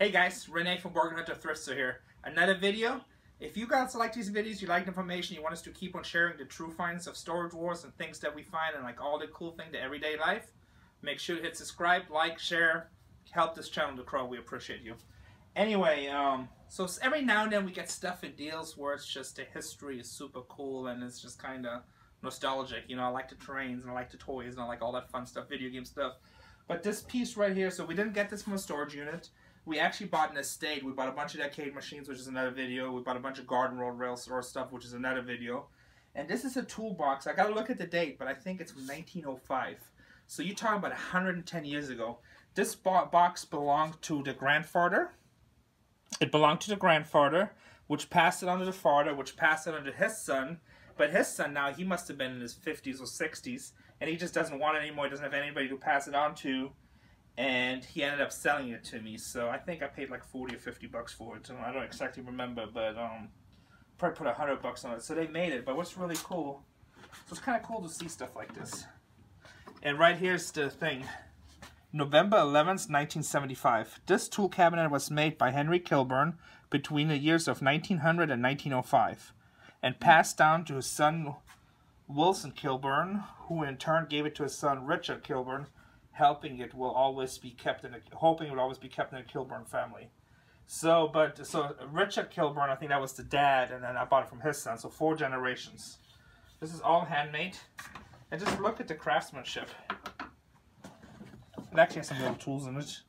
Hey guys, Rene from Bargain Hunter Thrifter here. Another video. If you guys like these videos, you like the information, you want us to keep on sharing the true finds of storage wars and things that we find and like all the cool things, the everyday life, make sure to hit subscribe, like, share, help this channel to grow. We appreciate you. Anyway, so every now and then we get stuff in deals where it's just the history is super cool and it's just kind of nostalgic. You know, I like the trains and I like the toys and I like all that fun stuff, video game stuff. But this piece right here, so we didn't get this from a storage unit. We actually bought an estate. We bought a bunch of arcade machines, which is another video. We bought a bunch of garden road rail store stuff, which is another video. And this is a toolbox. I got to look at the date, but I think it's from 1905. So you're talking about 110 years ago. This box belonged to the grandfather. It belonged to the grandfather, which passed it on to the father, which passed it on to his son. But his son now, he must have been in his 50s or 60s, and he just doesn't want it anymore. He doesn't have anybody to pass it on to. And he ended up selling it to me, so I think I paid like 40 or 50 bucks for it. I don't exactly remember, but probably put 100 bucks on it. So they made it. But what's really cool, so it's kind of cool to see stuff like this. And right here's the thing: November 11th, 1975. This tool cabinet was made by Henry Kilburn between the years of 1900 and 1905, and passed down to his son Wilson Kilburn, who in turn gave it to his son Richard Kilburn. Hoping it will always be kept in the Kilburn family. So Richard Kilburn, I think that was the dad, and then I bought it from his son. So 4 generations. This is all handmade, and just look at the craftsmanship. It actually has some little tools in it.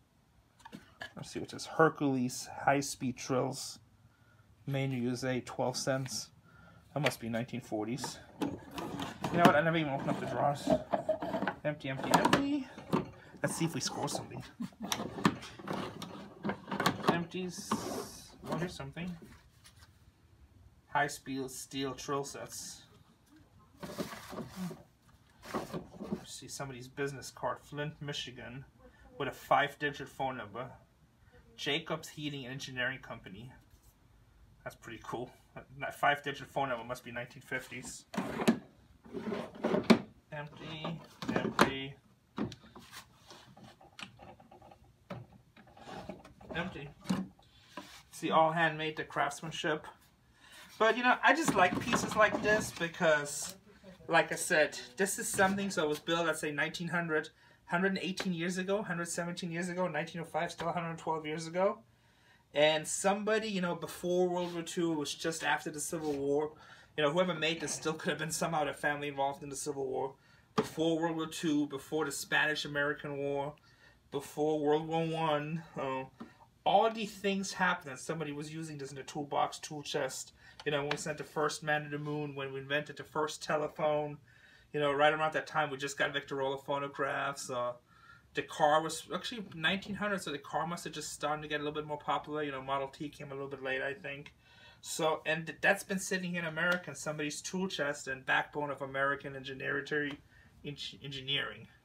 Let's see what this Hercules high-speed drills. Made in USA, 12 cents. That must be 1940s. You know what? I never even opened up the drawers. Empty, empty, empty. Let's see if we score something. Empties. Oh, here's something. High-speed steel drill sets. Let's see somebody's business card. Flint, Michigan, with a 5-digit phone number. Jacobs Heating and Engineering Company. That's pretty cool. That 5-digit phone number must be 1950s. Empty, empty, empty. See, all handmade, the craftsmanship. But you know, I just like pieces like this because, like I said, this is something. So it was built, let's say 1900, 118 years ago, 117 years ago, 1905, still 112 years ago. And somebody, you know, before World War II, it was just after the Civil War. You know, whoever made this still could have been somehow their family involved in the Civil War. Before World War II, before the Spanish-American War, before World War I, all these things happened, and somebody was using this in the toolbox, tool chest. You know, when we sent the first man to the moon, when we invented the first telephone, you know, right around that time, we just got Victrola phonographs. The car was actually 1900, so the car must have just started to get a little bit more popular. You know, Model T came a little bit late, I think. So, and that's been sitting here in America in somebody's tool chest and backbone of American engineering.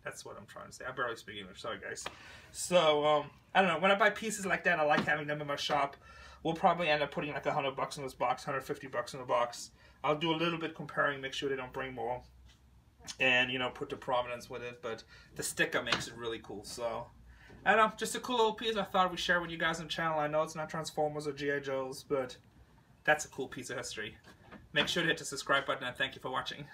That's what I'm trying to say. I barely speak English, sorry guys. So, I don't know, when I buy pieces like that, I like having them in my shop. We'll probably end up putting like 100 bucks in this box, 150 bucks in the box. I'll do a little bit comparing, make sure they don't bring more. And, you know, put the provenance with it, but the sticker makes it really cool, so. I don't know, just a cool little piece I thought we'd share with you guys on the channel. I know it's not Transformers or G.I. Joes, but that's a cool piece of history. Make sure to hit the subscribe button, and thank you for watching.